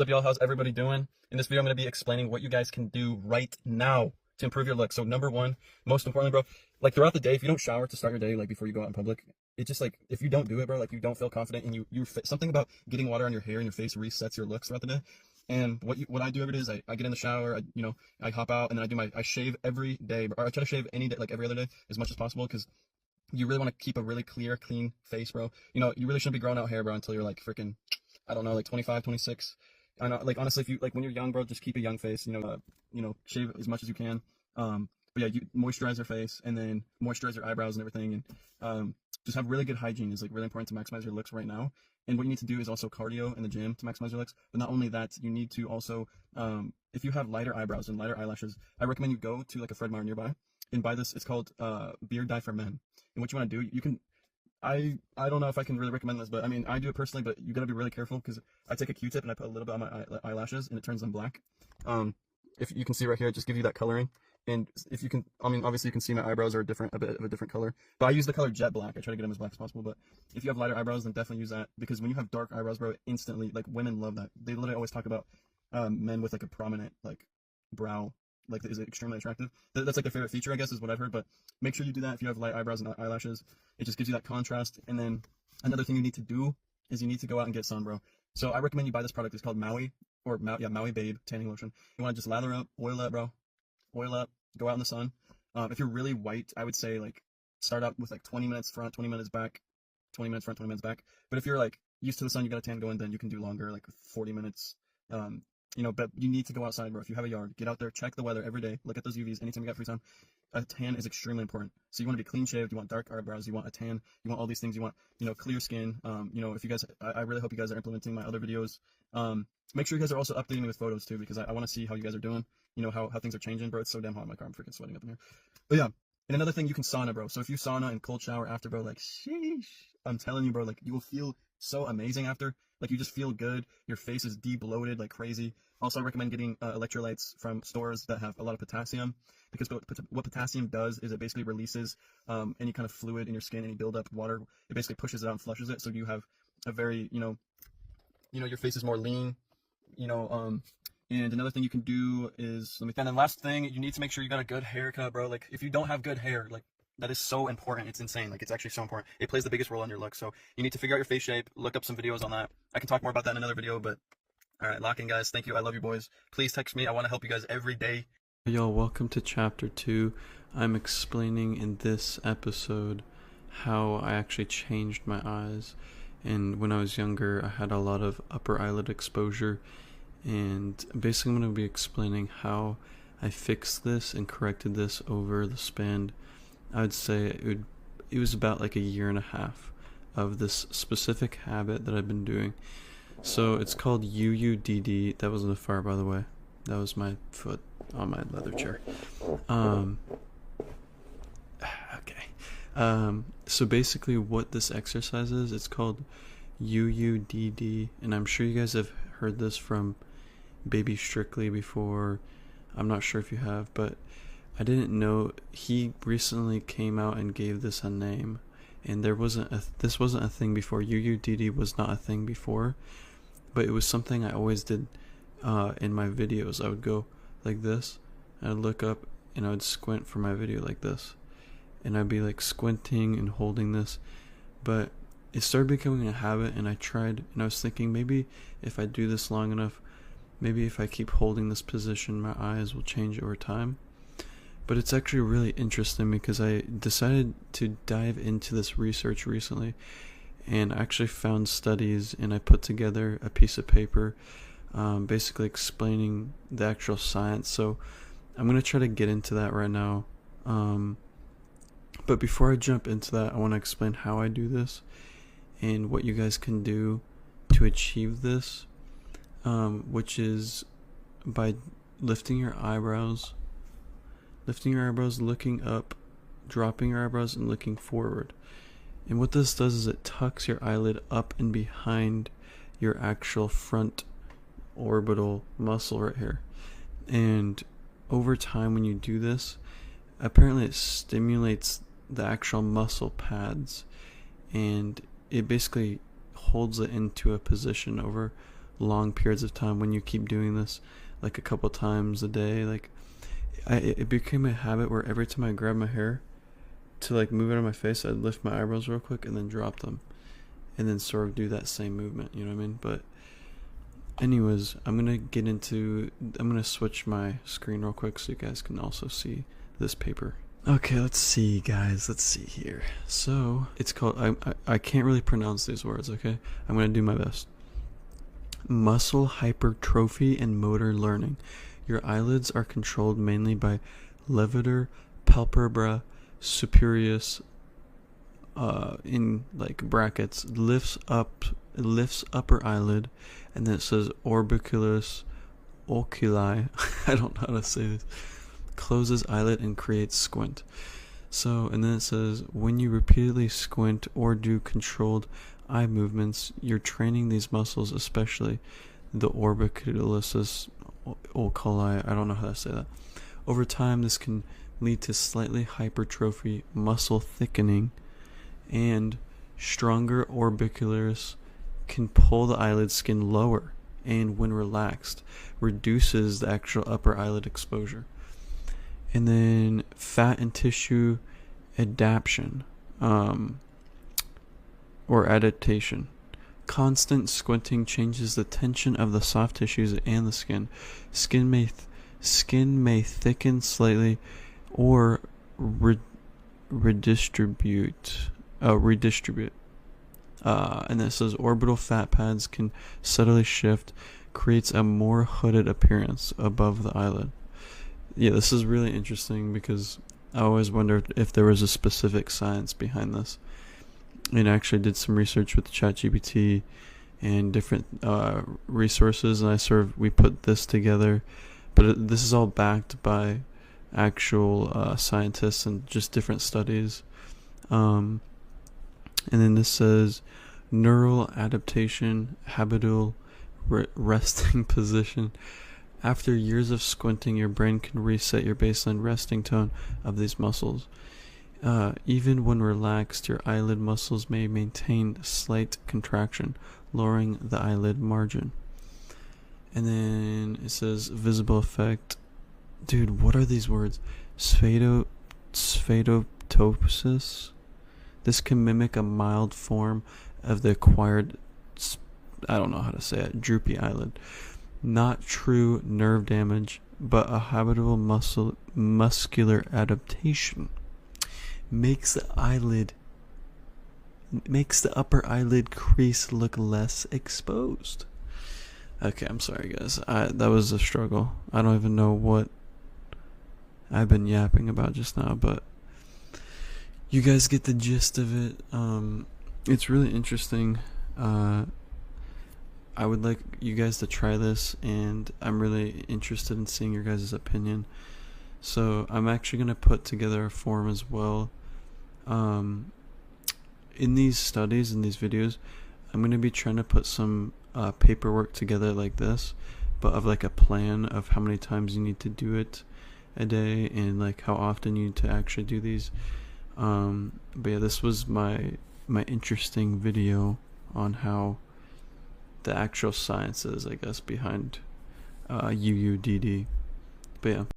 What's up, y'all? How's everybody doing? In this video, I'm going to be explaining what you guys can do right now to improve your look. So number one, most importantly, bro, like throughout the day, if you don't shower to start your day, like before you go out in public, it's just like, if you don't do it, bro, like you don't feel confident and something about getting water on your hair and your face resets your looks throughout the day. And what I do every day is I get in the shower, I hop out, and then I shave every day, or I try to shave any day, like every other day as much as possible, because you really want to keep a really clear, clean face, bro. You really shouldn't be growing out hair, bro, until you're like freaking, I don't know, like 25, 26. I know, like honestly, if you like when you're young, bro, just keep a young face. Shave as much as you can. But yeah, you moisturize your face and then moisturize your eyebrows and everything, and just have really good hygiene is like really important to maximize your looks right now. And what you need to do is also cardio in the gym to maximize your looks. But not only that, you need to also, if you have lighter eyebrows and lighter eyelashes, I recommend you go to like a Fred Meyer nearby and buy this. It's called Beard Dye for Men. And what you want to do, you can I don't know if I can really recommend this, but I mean, I do it personally, but you gotta be really careful because I take a Q-tip and I put a little bit on my eyelashes and it turns them black. If you can see right here, it just gives you that coloring. And if you can, I mean, obviously you can see my eyebrows are a bit of a different color, but I use the color jet black. I try to get them as black as possible, but if you have lighter eyebrows, then definitely use that, because when you have dark eyebrows, bro, instantly, like, women love that. They literally always talk about men with like a prominent like brow, like, is extremely attractive. That's like their favorite feature, I guess, is what I've heard. But make sure you do that if you have light eyebrows and eyelashes. It just gives you that contrast. And then another thing you need to do is you need to go out and get sun, bro. So I recommend you buy this product. It's called Maui, or Maui Babe tanning lotion. You want to just lather up, oil up, bro. Oil up, go out in the sun. If you're really white, I would say like start out with like 20 minutes front, 20 minutes back, 20 minutes front, 20 minutes back. But if you're like used to the sun, you got a tan going, then you can do longer, like 40 minutes. But you need to go outside, bro. If you have a yard, get out there, check the weather every day, look at those UVs anytime you got free time. A tan is extremely important. So you want to be clean shaved, you want dark eyebrows, you want a tan, you want all these things, you want, clear skin. If you guys, I really hope you guys are implementing my other videos. Make sure you guys are also updating me with photos too, because I want to see how you guys are doing, how things are changing, bro. It's so damn hot in my car, I'm freaking sweating up in here. But yeah, and another thing, you can sauna, bro. So if you sauna and cold shower after, bro, like, sheesh, I'm telling you, bro, like, you will feel so amazing after. Like, you just feel good, your face is de-bloated like crazy. Also, I recommend getting electrolytes from stores that have a lot of potassium, because what potassium does is it basically releases any kind of fluid in your skin, any buildup water. It basically pushes it out and flushes it, so you have a very, your face is more lean, and another thing you can do is, and then last thing, you need to make sure you got a good haircut, bro. Like, if you don't have good hair, like, that is so important. It's insane. Like, it's actually so important. It plays the biggest role in your look. So you need to figure out your face shape, look up some videos on that. I can talk more about that in another video, but all right, lock in, guys. Thank you. I love you, boys. Please text me. I want to help you guys every day. Hey y'all, welcome to chapter 2. I'm explaining in this episode how I actually changed my eyes. And when I was younger, I had a lot of upper eyelid exposure, and basically I'm going to be explaining how I fixed this and corrected this over the span. I would say it was about like a year and a half of this specific habit that I've been doing. So it's called UUDD. That wasn't a fire, by the way. That was my foot on my leather chair. Okay. So basically what this exercise is, it's called UUDD, and I'm sure you guys have heard this from Baby Strictly before. I'm not sure if you have, but I didn't know he recently came out and gave this a name, and this wasn't a thing before. UUDD was not a thing before, but it was something I always did in my videos. I would go like this, and I'd look up, and I would squint for my video like this, and I'd be like squinting and holding this. But it started becoming a habit, and I tried, and I was thinking, maybe if I do this long enough, maybe if I keep holding this position, my eyes will change over time. But it's actually really interesting, because I decided to dive into this research recently, and I actually found studies, and I put together a piece of paper basically explaining the actual science. So I'm going to try to get into that right now. But before I jump into that, I want to explain how I do this and what you guys can do to achieve this, which is by lifting your eyebrows, looking up, dropping your eyebrows, and looking forward. And what this does is it tucks your eyelid up and behind your actual front orbital muscle right here. And over time, when you do this, apparently it stimulates the actual muscle pads, and it basically holds it into a position over long periods of time when you keep doing this like a couple times a day. Like it became a habit where every time I grab my hair to like move it on my face, I'd lift my eyebrows real quick and then drop them, and then sort of do that same movement, you know what I mean? But anyways, I'm gonna switch my screen real quick so you guys can also see this paper. Okay, let's see, guys. Let's see here. So it's called, I can't really pronounce these words, okay? I'm gonna do my best. Muscle hypertrophy and motor learning. Your eyelids are controlled mainly by levator palpebra superioris, in like brackets, lifts upper eyelid, and then it says orbicularis oculi. I don't know how to say this. Closes eyelid and creates squint. So, and then it says when you repeatedly squint or do controlled eye movements, you're training these muscles, especially the orbicularis oculi. I don't know how to say that. Over time, this can lead to slightly hypertrophy, muscle thickening, and stronger orbicularis can pull the eyelid skin lower, and when relaxed, reduces the actual upper eyelid exposure. And then fat and tissue adaptation, or adaptation. Constant squinting changes the tension of the soft tissues and the skin. Skin may thicken slightly or redistribute. And it says orbital fat pads can subtly shift, creates a more hooded appearance above the eyelid. Yeah, this is really interesting because I always wondered if there was a specific science behind this. And I actually did some research with ChatGPT and different resources, and we put this together. But this is all backed by actual scientists and just different studies. And then this says neural adaptation, habitual resting position. After years of squinting, your brain can reset your baseline resting tone of these muscles. Even when relaxed, your eyelid muscles may maintain slight contraction, lowering the eyelid margin. And then it says visible effect. Dude, what are these words? Sphedotosis? This can mimic a mild form of the acquired, I don't know how to say it, droopy eyelid. Not true nerve damage, but a habitual muscular adaptation. Makes the upper eyelid crease look less exposed. Okay, I'm sorry guys. That was a struggle. I don't even know what I've been yapping about just now, but you guys get the gist of it. It's really interesting. I would like you guys to try this, and I'm really interested in seeing your guys' opinion. So I'm actually going to put together a form as well. In these studies, in these videos, I'm going to be trying to put some paperwork together like this, but of like a plan of how many times you need to do it a day, and like how often you need to actually do these. But yeah, this was my interesting video on how the actual science is, I guess, behind UUDD. But yeah.